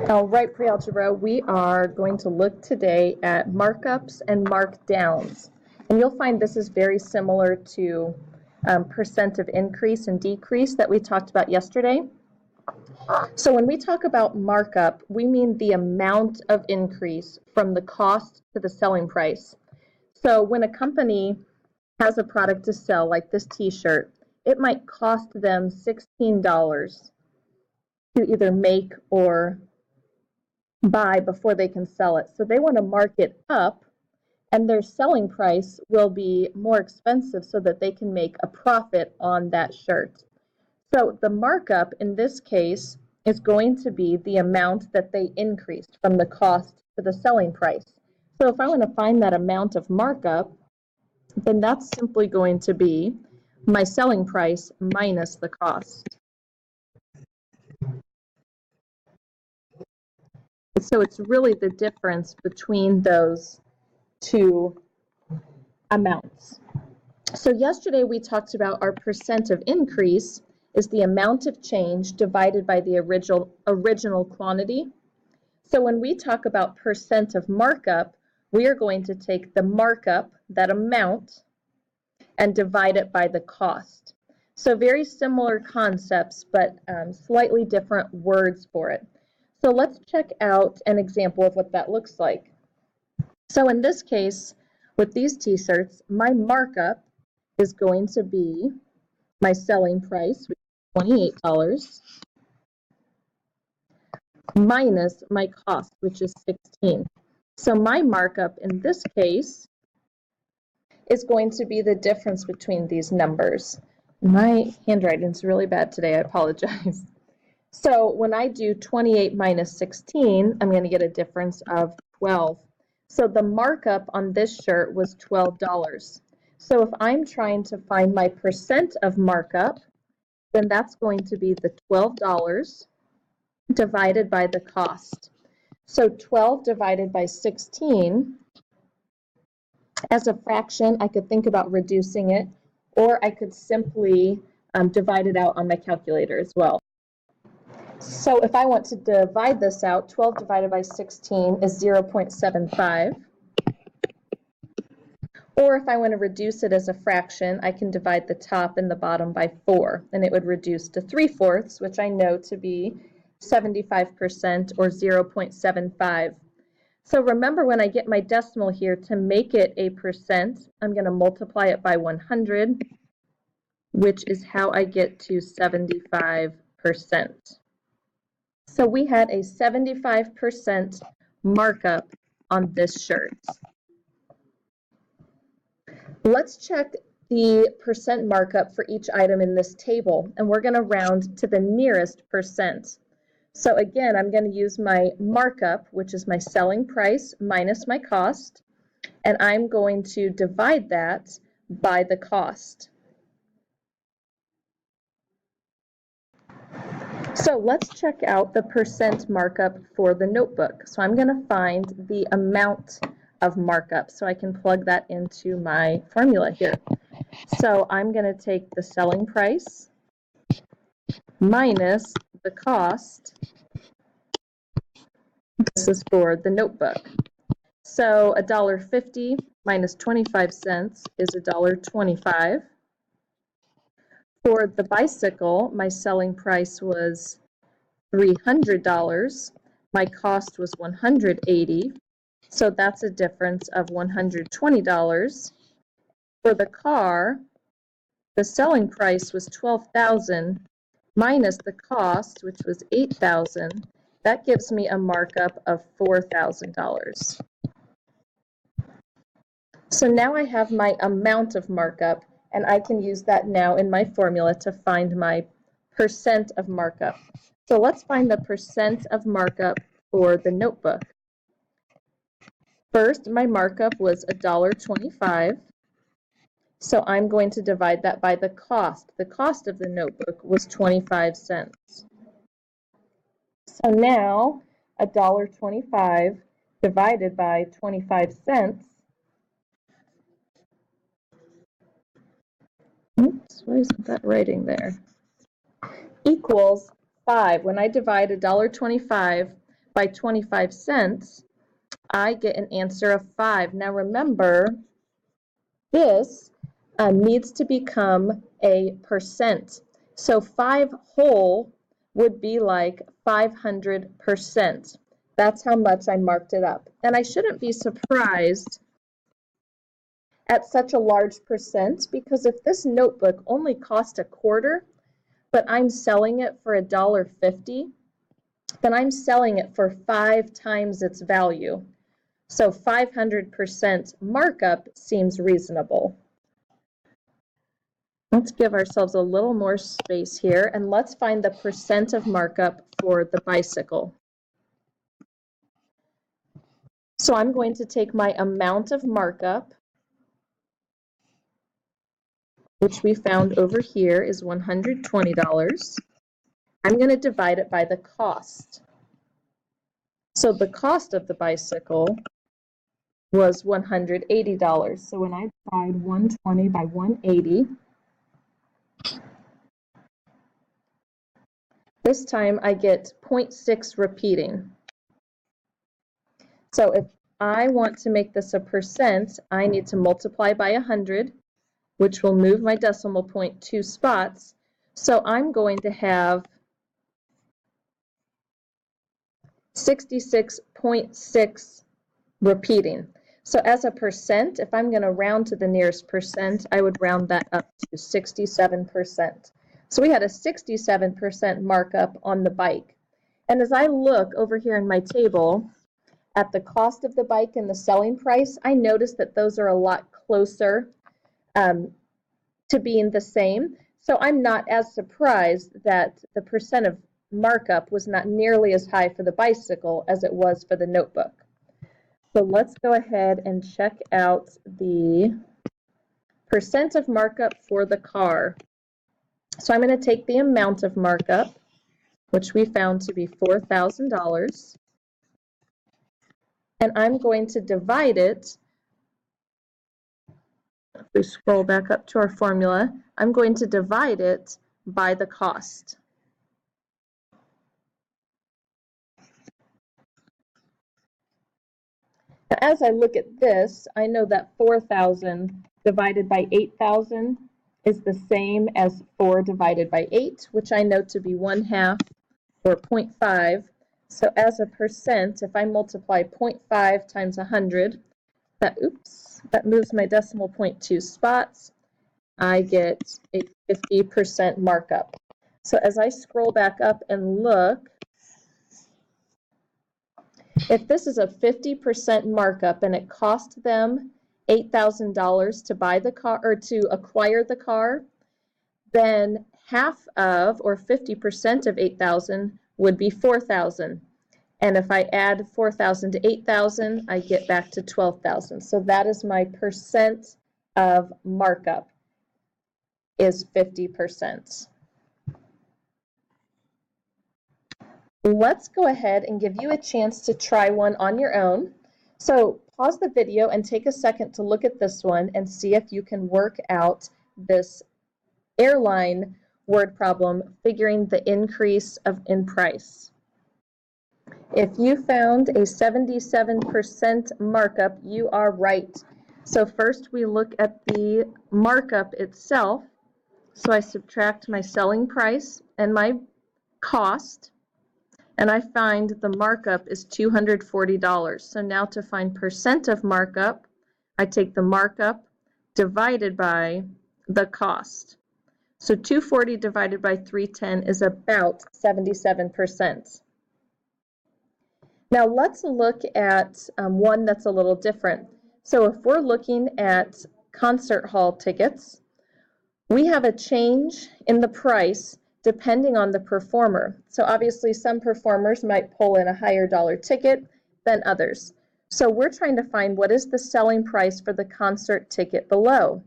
All right, Pre-Algebra, we are going to look today at markups and markdowns. And you'll find this is very similar to percent of increase and decrease that we talked about yesterday. So when we talk about markup, we mean the amount of increase from the cost to the selling price. So when a company has a product to sell, like this t-shirt, it might cost them $16 to either make or buy before they can sell it. So they want to mark it up, and their selling price will be more expensive so that they can make a profit on that shirt. So the markup in this case is going to be the amount that they increased from the cost to the selling price. So if I want to find that amount of markup, then that's simply going to be my selling price minus the cost. So it's really the difference between those two amounts. So yesterday we talked about our percent of increase is the amount of change divided by the original quantity. So when we talk about percent of markup, we are going to take the markup, that amount, and divide it by the cost. So very similar concepts, but slightly different words for it. So let's check out an example of what that looks like. So in this case, with these t-shirts, my markup is going to be my selling price, which is $28, minus my cost, which is $16. So my markup in this case is going to be the difference between these numbers. My handwriting is really bad today, I apologize. So when I do 28 minus 16, I'm going to get a difference of 12. So the markup on this shirt was $12. So if I'm trying to find my percent of markup, then that's going to be the $12 divided by the cost. So 12 divided by 16, as a fraction, I could think about reducing it, or I could simply divide it out on my calculator as well. So if I want to divide this out, 12 divided by 16 is 0.75. Or if I want to reduce it as a fraction, I can divide the top and the bottom by 4, and it would reduce to 3/4, which I know to be 75% or 0.75. So remember, when I get my decimal here, to make it a percent, I'm going to multiply it by 100, which is how I get to 75%. So we had a 75% markup on this shirt. Let's check the percent markup for each item in this table, and we're going to round to the nearest percent. So again, I'm going to use my markup, which is my selling price minus my cost, and I'm going to divide that by the cost. So let's check out the percent markup for the notebook. So I'm going to find the amount of markup, so I can plug that into my formula here. So I'm going to take the selling price minus the cost. This is for the notebook. So $1.50 minus 25 cents is $1.25. For the bicycle, my selling price was $300. My cost was $180. So that's a difference of $120. For the car, the selling price was $12,000 minus the cost, which was $8,000. That gives me a markup of $4,000. So now I have my amount of markup, and I can use that now in my formula to find my percent of markup. So let's find the percent of markup for the notebook. First, my markup was $1.25. So I'm going to divide that by the cost. The cost of the notebook was 25 cents. So now $1.25 divided by 25 cents. Oops, why isn't that writing there? Equals 5. When I divide $1.25 by 25 cents, I get an answer of 5. Now remember, this needs to become a percent. So 5 whole would be like 500%. That's how much I marked it up. And I shouldn't be surprised at such a large percent, because if this notebook only cost a quarter, but I'm selling it for $1.50, then I'm selling it for 5 times its value. So 500% markup seems reasonable. Let's give ourselves a little more space here, and let's find the percent of markup for the bicycle. So I'm going to take my amount of markup, which we found over here is $120. I'm going to divide it by the cost. So the cost of the bicycle was $180. So when I divide 120 by 180, this time I get 0.6 repeating. So if I want to make this a percent, I need to multiply by 100, which will move my decimal point 2 spots. So I'm going to have 66.6 repeating. So as a percent, if I'm going to round to the nearest percent, I would round that up to 67%. So we had a 67% markup on the bike. And as I look over here in my table at the cost of the bike and the selling price, I notice that those are a lot closer to being the same. So I'm not as surprised that the percent of markup was not nearly as high for the bicycle as it was for the notebook. So let's go ahead and check out the percent of markup for the car. So I'm going to take the amount of markup, which we found to be $4,000, and I'm going to divide it. If we scroll back up to our formula, I'm going to divide it by the cost. Now, as I look at this, I know that 4,000 divided by 8,000 is the same as 4 divided by 8, which I know to be 1/2 or 0.5. So as a percent, if I multiply 0.5 times 100, that moves my decimal point 2 spots. I get a 50% markup. So as I scroll back up and look, if this is a 50% markup and it cost them $8,000 to buy the car or to acquire the car, then half of, or 50% of 8,000 would be 4,000. And if I add 4,000 to 8,000, I get back to 12,000. So that is my percent of markup, is 50%. Let's go ahead and give you a chance to try one on your own. So pause the video and take a second to look at this one and see if you can work out this airline word problem, figuring the increase in price. If you found a 77% markup, you are right. So first we look at the markup itself. So I subtract my selling price and my cost, and I find the markup is $240. So now to find percent of markup, I take the markup divided by the cost. So 240 divided by 310 is about 77%. Now let's look at one that's a little different. So if we're looking at concert hall tickets, we have a change in the price depending on the performer. So obviously some performers might pull in a higher dollar ticket than others. So we're trying to find what is the selling price for the concert ticket below.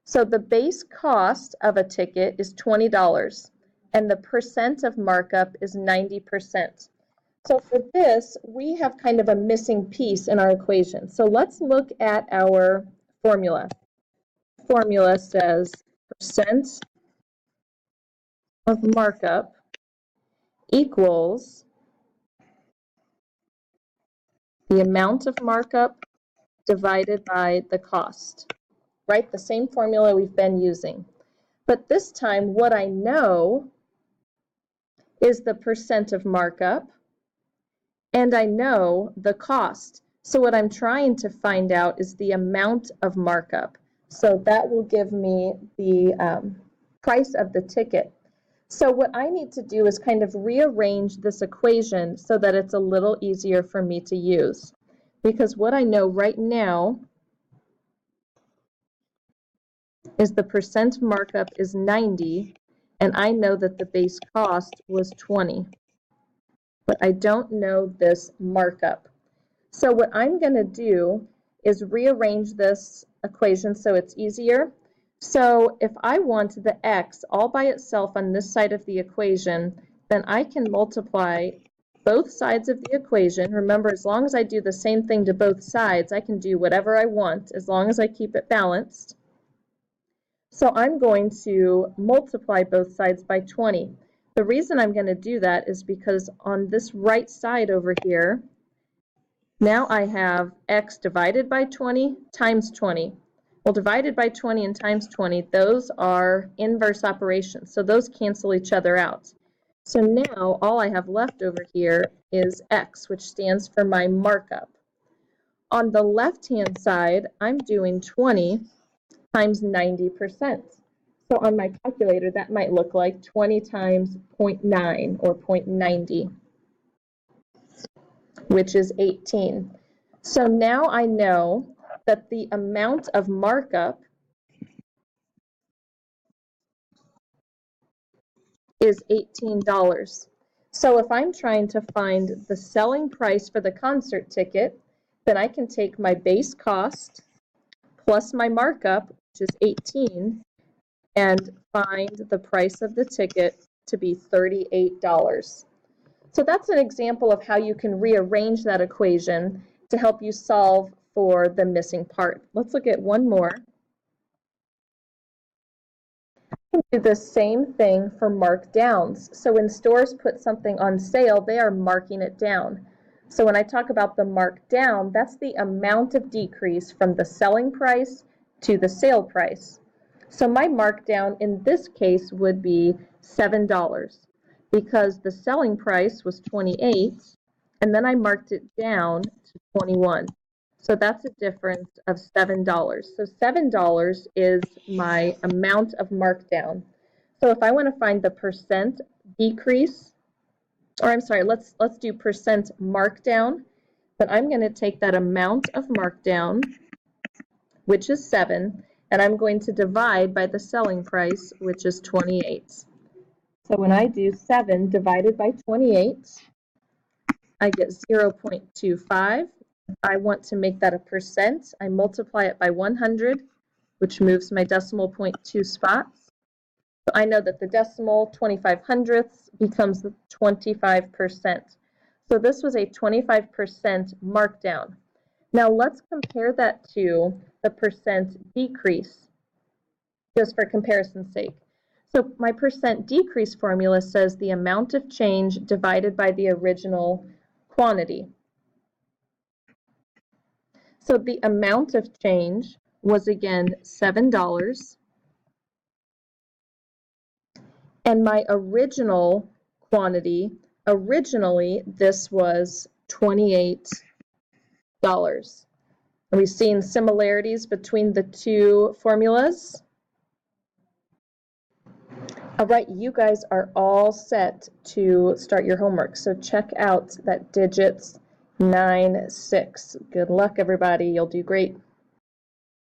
So the base cost of a ticket is $20 and the percent of markup is 90%. So for this, we have kind of a missing piece in our equation. So let's look at our formula. Formula says percent of markup equals the amount of markup divided by the cost, right? The same formula we've been using. But this time, what I know is the percent of markup, and I know the cost. So what I'm trying to find out is the amount of markup. So that will give me the price of the ticket. So what I need to do is kind of rearrange this equation so that it's a little easier for me to use. Because what I know right now is the percent markup is 90, and I know that the base cost was 20. But I don't know this markup. So what I'm going to do is rearrange this equation so it's easier. So if I want the x all by itself on this side of the equation, then I can multiply both sides of the equation. Remember, as long as I do the same thing to both sides, I can do whatever I want as long as I keep it balanced. So I'm going to multiply both sides by 20. The reason I'm going to do that is because on this right side over here, now I have x divided by 20 times 20. Well, divided by 20 and times 20, those are inverse operations, so those cancel each other out. So now all I have left over here is x, which stands for my markup. On the left-hand side, I'm doing 20 times 90%. So on my calculator, that might look like 20 times 0.9 or 0.90, which is 18. So now I know that the amount of markup is $18. So if I'm trying to find the selling price for the concert ticket, then I can take my base cost plus my markup, which is 18, and find the price of the ticket to be $38. So that's an example of how you can rearrange that equation to help you solve for the missing part. Let's look at one more. Do the same thing for markdowns. So when stores put something on sale, they are marking it down. So when I talk about the markdown, that's the amount of decrease from the selling price to the sale price. So my markdown in this case would be $7 because the selling price was 28 and then I marked it down to 21. So that's a difference of $7. So $7 is my amount of markdown. So if I want to find the percent decrease, or I'm sorry, let's do percent markdown, then I'm going to take that amount of markdown, which is 7, and I'm going to divide by the selling price, which is 28. So when I do 7 divided by 28, I get 0.25. If I want to make that a percent, I multiply it by 100, which moves my decimal point 2 spots. So I know that the decimal 25 hundredths becomes 25%. So this was a 25% markdown. Now let's compare that to the percent decrease, just for comparison's sake. So my percent decrease formula says the amount of change divided by the original quantity. So the amount of change was again $7, and my original quantity, originally this was $28. Are we seeing similarities between the two formulas? All right, you guys are all set to start your homework. So check out that digits 9, 6. Good luck, everybody. You'll do great.